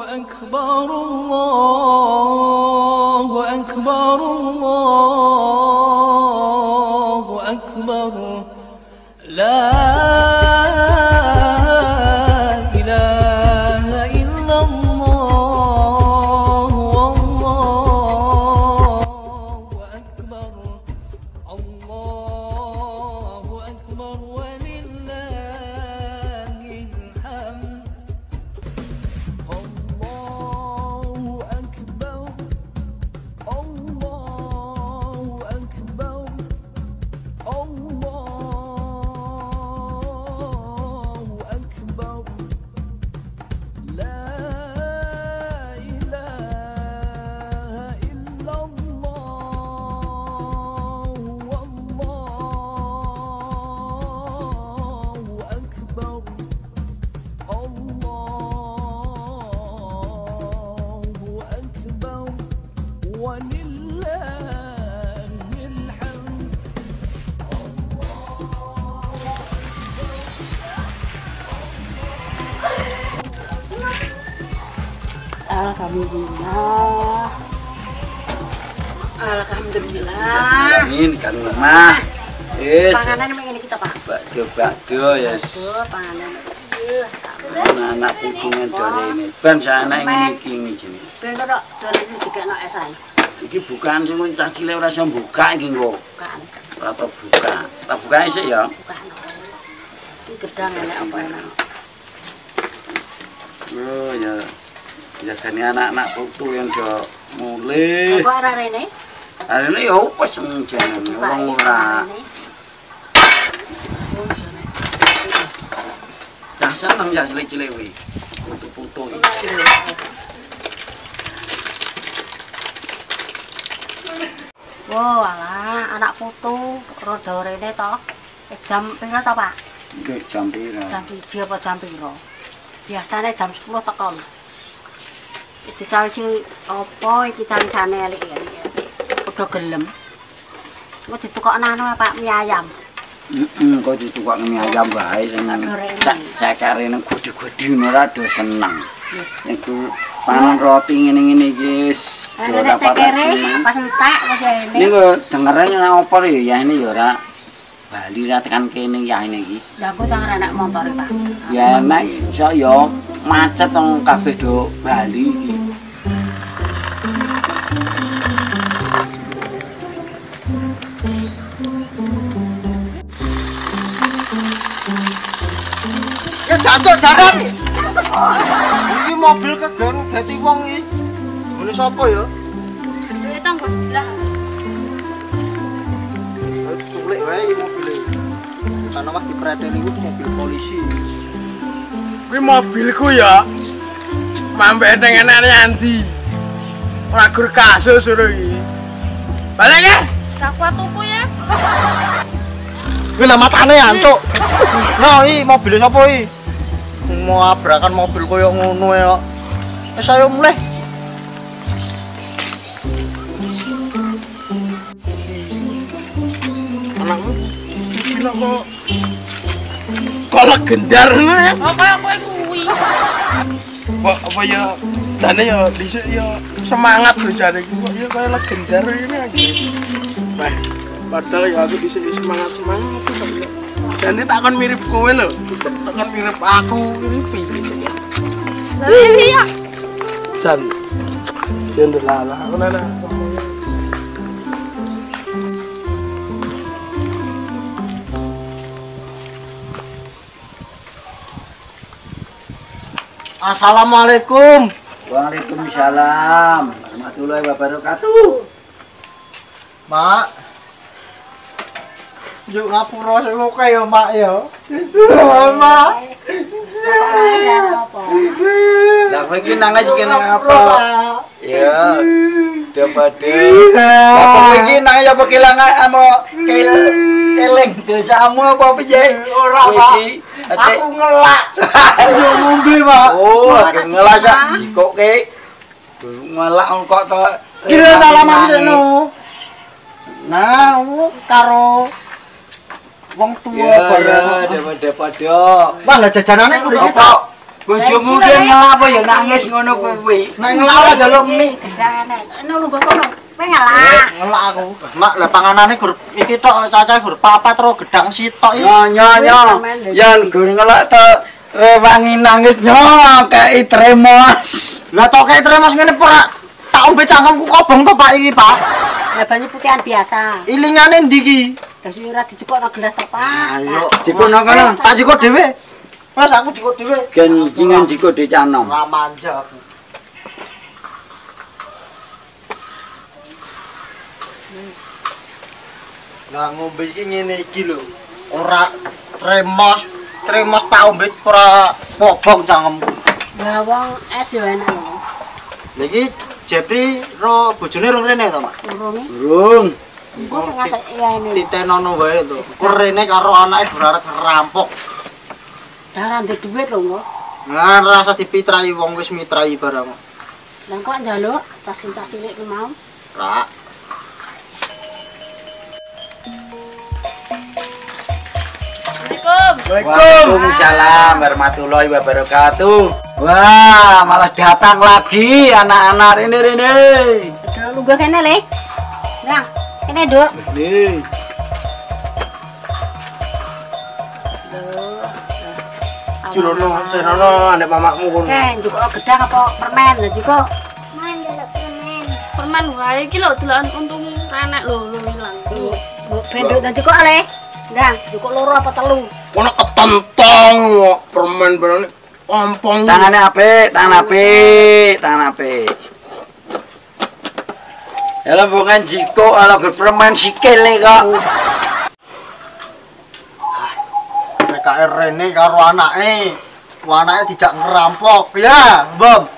أكبر الله أكبر الله أكبر لا إله إلا الله والله أكبر الله أكبر ولله الحمد Alhamdulillah. Alhamdulillah. Amin kan mah. Yes. Panganan ini kita Pak. Bakdo yes. Bakdo panganan. Anak putungan dole ini. Ben sana ini iki jenenge. Ben kok dole iki dikekno es ae. Iki bukan sing cah cilik ora iso buka iki engko. Bukan. Ora tau buka. Tak bukae sik ya. Bukan. Iki gedang enek apa enak. Oh ya. Ya kan anak-anak putu yang do mulai. Kok arek rene? Arene ya wis jenenge wong ora. Cah seneng ya cilik-cilik kuwi. Putu-putu iki. Wow, alah anak putu rodo rene to. Jam pira to, Pak? Iki jam pira? Jam 1 apa jam pira? Biasane jam 10 teko. Wis dicawisi apa iki cawisane elek-elek. Udah gelem. Kok ditukokno anu Pak mie ayam. Kok ditukok mie ayam wae sing cekere nang gudi-gudi ngono ora do seneng. Iku panen roti ngene-ngene iki wis ora cekere pas entek wis ngene. Niku dengeren nang opor ya ini ya ora bali ra tekan kene ya ini iki. Lah aku tak anak motor Pak. Ya nek iso ya macet wong kabeh do Bali iki. Ya jancuk jaran. Iki mobil kegen gati wong iki. Ngene sapa ya? Duwe tanggo sebelah. Culik wae iki mobile. Karena wah dipreteli ku mobil polisi. Kuwi mobilku ya. Mampe ning enake Andi. Ora gur kasus ngono iki. Balik e. Tak kuat tuku ya. Kuwi lah matane ancuk. Nah, iki mobil sapa iki? Mau abrakan mobil koyo ngono ya. Wis ayo mulih. Anakmu gila kok legendar ngono ya. Oh, kaya kowe kuwi. Apa ya jane ya dhisik ya semangat lho jane iki kok ya kaya legendar ini aja. Bah, padahal ya aku dhisik semangat-semangat kok ya. Jane takon mirip kowe lho. Takon mirip aku mirip piye. Iya. Jan. Ya ndelala aku nana. Assalamualaikum. Waalaikumsalam warahmatullahi wabarakatuh. Mak. Yuk ngapura sing oke ya, Mak ya. Mak. Lah kowe iki nangis iki nang apa? Ya. Dapade. Lah kowe iki nangis apa kelangan ama eling dosamu apa piye? Ora, Pak. Aku ngelak. Yo ngombe, Pak. Oh, ngelak sak sikoke. Ngelak kok to. Kira salaman seno. Nah, karo wong tuwa bareng. Ya, daripada Wah, lah jajanane kudu iki, Pak. Bojomu ki ngapa ya nangis ngono kuwi. Nek ngelak njaluk mie. Gedang enek. Eno lungguh kono. Kowe ngelak. Ngelak aku. Mak lah panganane gur iki tok cacahe gur papat ro gedang sitok iki. Nyo. Yan gur ngelak to rewangi nangis nyo kei tremos. Lah tok kei tremos ngene ora tak ombe cangkemku kobong to Pak iki, Pak. Lah banyu putihan biasa. Ilingane ndi iki? Lah ora dijupukno gelas to, Pak. Ayo jikono kono. Tak jikok dhewe. Mas aku jikok dhewe. Gencingan jiko de canom. Ora manja aku. Lah ngombe iki ngene iki lho. Ora tremos tak ombe ora kobong cangkemku. Lah wong es yo enak lho. Lha iki Jepri ro bojone ro rene to, Mak? Urunge. Burung. Engko sing ngatek ya ini. Titenono wae to. Rene karo anake berarep ngerampok. Darah ndek duit lho, Mbok. Nah, rasa dipitrai wong wis mitrai barang. Lah kok njaluk cah cilik ki mau. Rak. Waalaikumsalam warahmatullahi wabarakatuh. Wah, malah datang lagi anak-anak rene. Aduh, lunggah kene, Le. Nah, kene, Duk. Nih. Jurono, anek mamamu kono. Njuk gedang apa permen lho, Jiko? Permen wae iki lho dolanan untung renek lho ilang. Mbok benduk ta Jiko, Le. Ndang, Jiko loro apa telu? Kono ketentong kok permen barang ompong. Tangane apik, tangan apik. Yalah bukan jiko, ala berpermen sikil nih kok. Mereka rene karo anake. Anake dijak ngerampok. Ya, Bom.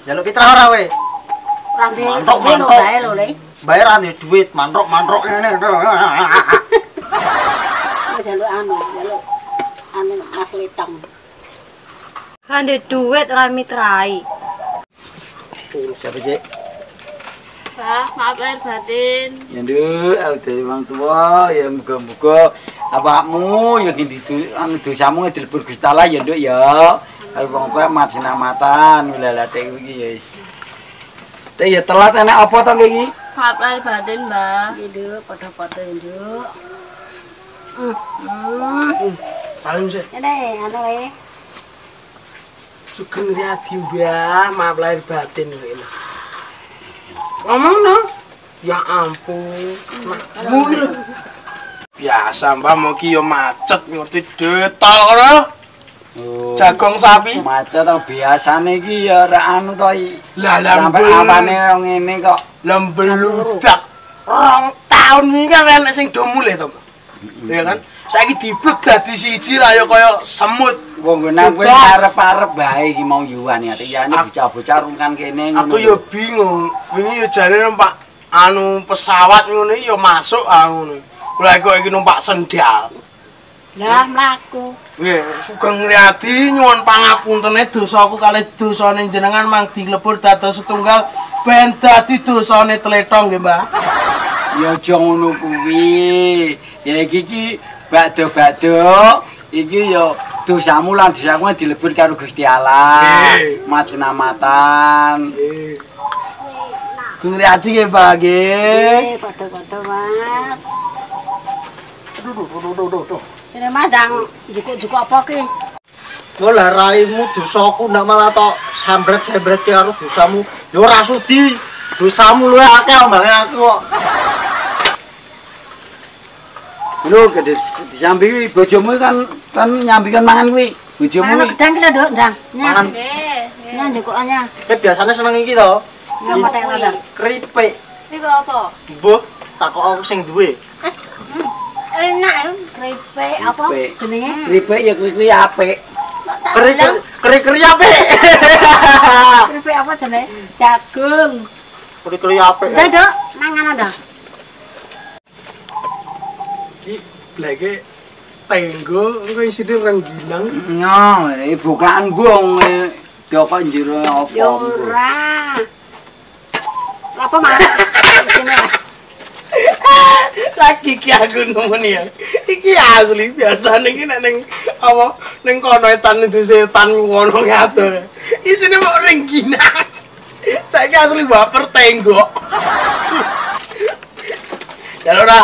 Jaluk pitra ora we? Ora ndek Mantuk, duit lho mantuk. bae lho, Le. Bayar ane duit, mantrok ngene. Jaluk anu Mas Litong. Ande duit ora mitrai. Siapa cek? Bah, maaf lahir batin. Ya nduk, aku dari orang tua, ya muga-muga awakmu ya anu dosamu dilebur Gusti Allah ya nduk ya. Aku wong kowe majenamatan wilayah tek iki ya wis. Teh ya telat enek apa to iki? Maaf lahir batin, Mbah. Iki, Nduk, padha-padha, Nduk. Salim sih. Ini anu Le. Sugeng Riyadi, Mbah. Maaf lahir batin ini. Ngomong no. Ya ampun. Makmu iki lho. Biasa, Mbah, mau ki yo macet ngerti detol kono. Oh, Jagung sapi. macet to biasane iki ya ora anu to iki. Lah Sampai apane ngene kok. Lembeludak. 2 tahun iki kan enek sing do mulih to. Ya kan? Saiki diblek dadi siji ra ya kaya semut. Wong nang kowe arep-arep bae iki mau yuwan ya. Tiyane bocah-bocah rungkan kene ngono. Aku ya bingung. Wingi ya jane numpak anu pesawat ngono ya masuk ngono. Lah kok iki numpak sendal. Lah mlaku. Nggih, Sugeng Riyadi nyuwun pangapuntene dosaku kalih dosane jenengan mang dilebur dados setunggal ben dadi dosane tletong nggih, Mbah. Ya aja ngono kuwi. Ya iki bakdo-bakdo iki ya dosamu lan dosaku dilebur karo Gusti Allah. Nggih. Majenamatan. Nggih. Sugeng Riyadi nggih, Mbah nggih. Padha-padha, Mas. Duh. Ini Mas dang jukuk apa ki? Lah raimu dosaku ndak malah tok sambret-sambret karo dosamu. Ya ora sudi. Dosamu luwih akeh ombange aku kok. Lho gede disambi bojomu kan nyambikan mangan kuwi. Bojomu Anu kuwi. gedang ki lho, Nduk, ndang. Mangan. Nggih. Nah jukukannya. Biasanya seneng iki to. Apa tek ndang? Keripik. Iki apa? Mbuh, takok aku sing duwe. Enak ya. Keripik apa Keripik. jenenge? Keripik ya kuwi apik. Keri apik. Keripik apa jenenge? Jagung. Keri apik. Ndang, Nduk, mangan ndang. Iki lagi tenggo engko isine rengginang. Nyo, bukaan bong kok njero apa. Ya ora. Apa Mas? Sini. Lagi ki aku nemen ya. Iki asli biasane iki nek ning apa ning kono etan itu setan ngono ngatur. Isine mau rengginang. Saiki asli baper tenggok. Jalur ora.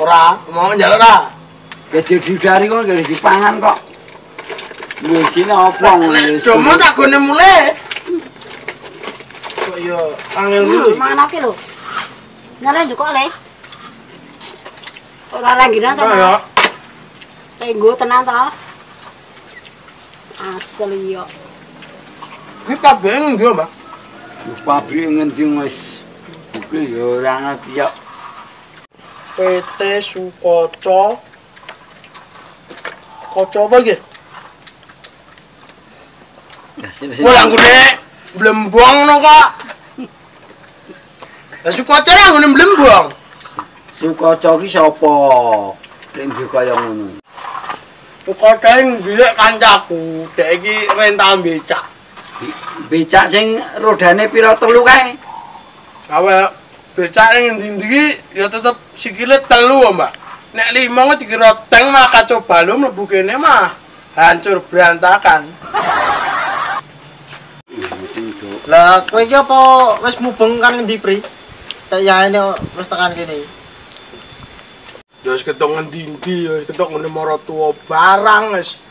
Ora, mau jalur ora. Gede didari kok gede dipangan kok. Isine opo ngono. Domo tak gone mulai. Kok yo angel mulu. Mangan oke lho. Nyala juga le. Ora rengginang to. Ya. Tenggo tenan to. Asli yo. Iki kabeh ngendi, Mbak? Pabrik ngendi wis. Oke yo ora ngerti yo. PT Sukoco. Koco apa iki? Wah, yang gede blembong no kok. Lah Sukoco lah ngene blembong. Sukoco ki sapa? Nek kaya ngono. Sukoco yang dilek kancaku, dek iki rental becak. Becak sing rodane pira telu kae? Awe becak yang ngendi-ndi ya tetep sikile telu, Mbak. Nek 5 kok dikira tank mah kacau balu mlebu kene mah hancur berantakan. Lah kowe iki apa wis mubeng kan ngendi, Pri? Tak yaene wis tekan kene. Ya wis ketok ngendi-ndi, ya wis ketok ngene maratuwa barang wis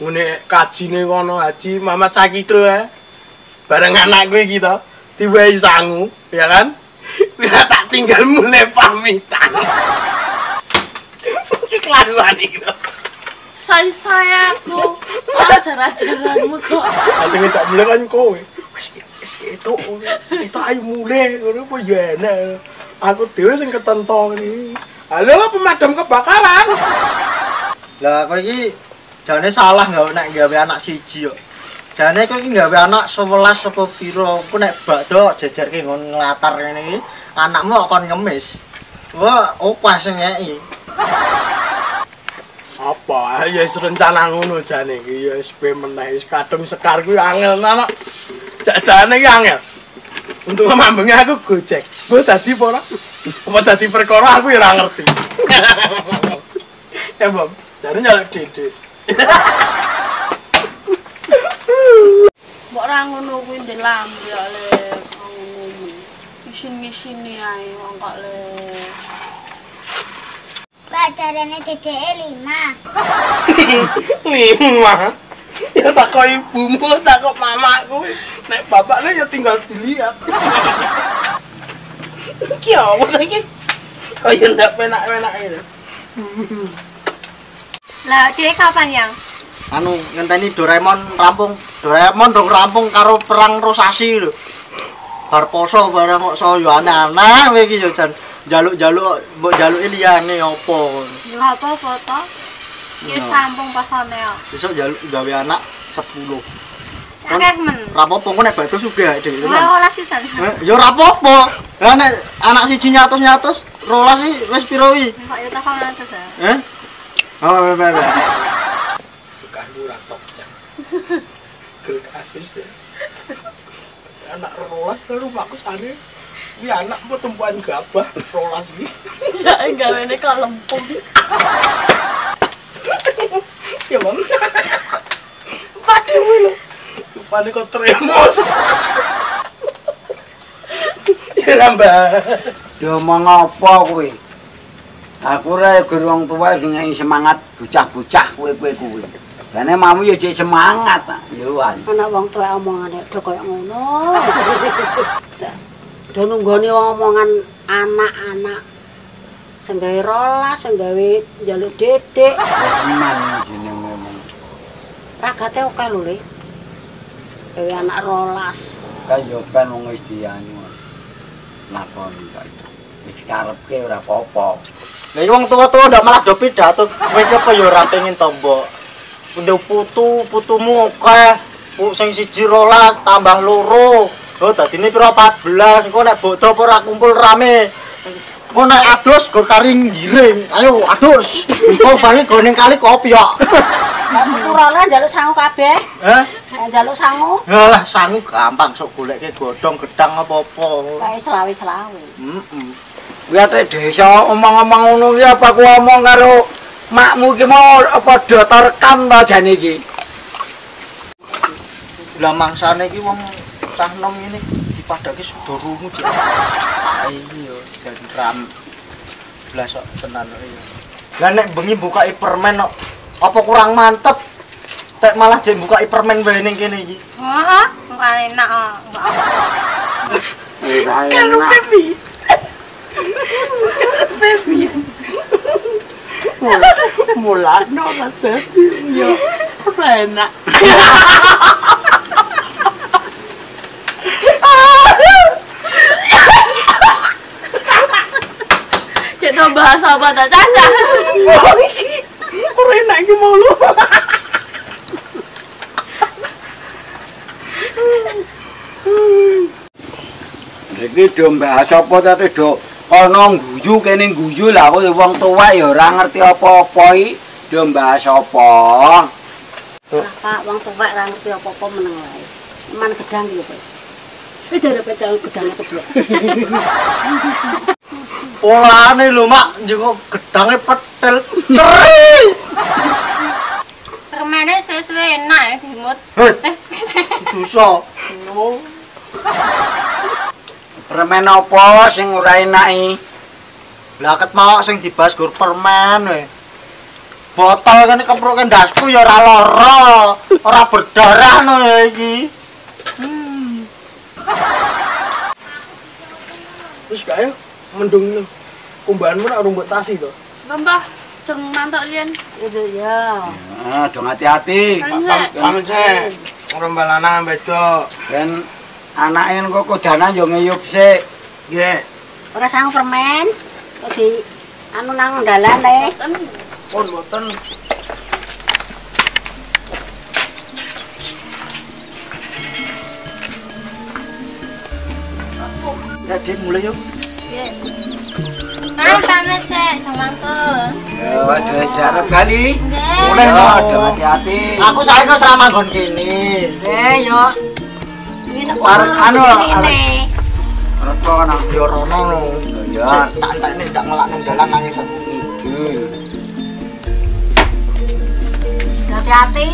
ngene kajine kono Haji Mamat Sakidul ya. Bareng anak kowe iki to, diwehi sangu, ya kan? Bila tak tinggal mulai pamitan. Iki kelaruan iki to. Saya aku ajar-ajaranmu kok. Aja ngejak mulai kan kowe. Wis itu ayo mulai ngono apa ya enak. Aku dhewe sing ketentong iki. Halo pemadam kebakaran. Lah kowe iki jane salah nek gawe anak siji yo. Jane kowe iki gawe anak 11 apa pira. Ku nek bakdo jejerke ngon nglatar ngene iki, anakmu kok kon ngemis. Wah, opah sing ngeki. Apa ya wis rencana ngono jane iki ya wis meneh wis kadung sekar kuwi angel anak. Jane iki angel. Untuk mambengi aku Gojek. Mbok dadi apa ora? Apa dadi perkara aku ya ora ngerti. Ya, Mbak. Jare nyalek Dede. Mbok ra ngono kuwi ndek lambe kok le ngono. Misin-misine ae wong kok le. Pacarane dedeke 5. 5. Ya tak kok ibumu, tak kok mamaku. Nek bapaknya ya tinggal dilihat. Ki apa iki? Kaya ndak penak-penak ini. Lah, dhek kapan yang? Anu ngenteni Doraemon rampung. Doraemon dong rampung karo perang Rosasi lho. Bar poso barang kok saya aneh-aneh kowe iki yo jan jaluk-jaluk mbok jaluki liyane apa. Lah apa foto? Iki sampung pasane kok. Besok jaluk gawe anak 10. Akeh men. Ora apa-apa kok nek batu sugih dhewe. Lah olah sisan. Ya ora apa-apa. Lah nek anak siji nyatus-nyatus, 12 sih wis piro wi? Kok ya tak ana terus. Oh, bener. Bukanku ora tok jan. Gel kasus ya. Anak rolas rumah kesane. Wi anak mbok tumpuan gabah rolas iki. Ya gawene kok lempung. Ya Bang. Waduh lho. Rupane kok tremos. Ya Mbak. Yo omong apa kowe? Aku ora guru wong tuwa sing semangat bocah-bocah kowe kuwi. Jane mamu yo jek semangat. Yo an. Ana wong tuwa omongane do koyo ngono. Do nunggoni omongan anak-anak sing gawe rolas, sing gawe njaluk dedek. Seman jenenge ngomong. Ragate oke lho, Le. Gawe anak rolas. Kayo ben wong wis dianu. Lakoni kok. Wis karepke ora apa-apa. Lah iki wong tua-tua ndak malah do pidato. Kowe kok ya ora pengin tombok. Nduk putumu akeh. Sing 1 12 tambah 2. Oh dadine pira 14. Engko nek bodo apa ora kumpul rame. Engko nek adus go karing giring. Ayo adus. Engko bangi go ning kali kopi kok. Kurana njaluk sangu kabeh. Hah? Njaluk sangu. Lah sangu gampang sok goleke godhong gedang apa-apa. Kae selawe-selawe. Heeh. Kuwi ate desa omong-omong ngono ki apa ku omong karo makmu ki mau padha terekam ta jane iki. Lah mangsane iki wong cah nom ngene dipadake sudah rungu Cik. Iki yo jan ram. Blas kok tenan kok ya. Lah nek bengi bukai permen kok apa kurang mantep? Tek malah jek bukai permen wae ning kene iki. Wah, enggak enak. Kalau baby. Baby. Mulano kan baby yo. Enak. Kita bahas apa ta, Caca? Oh iki. Ora enak iki mau lu. Iki do bahas apa ta do kono guyu kene guyu lah kowe wong tuwa ya ora ngerti apa-apa iki do bahas apa. Pak, wong tuwek ora ngerti apa-apa meneng wae. Man gedang iki lho, Pak. Jare gedang ceblok. Polane lho, Mak, njengok gedange petel. Keris. Permennya sesuai enak ya dimut. Dosa. Permen apa sing ora enak iki? Lah ket mau sing dibahas gur permen we. Botol kan kemproke ndasku ya ora lara, ora berdarah no ya iki. Wis kae mendung lu. Kumbahanmu nak rumput tasi to. Mbah, jeng mantok lian. Itu ya. Ah, dong hati-hati. Pamit sih. Rombal lanang bedo. Ben anake kok kodanan yo ngeyup sik. Nggih. Ora sang permen. Kok di anu nang dalan le. Pun boten. Jadi mulai yuk. Nah, pamit sih samangku. Ya, waduh jarep kali. Boleh Ya, no. dong hati-hati. Aku saiki wis ra manggon kene. Yo. Ini tak Anu, ini. Arep kono. Ya rono no. Ya, Tak entekne ndak ngelak nang dalan nangis. idul. Hati-hati.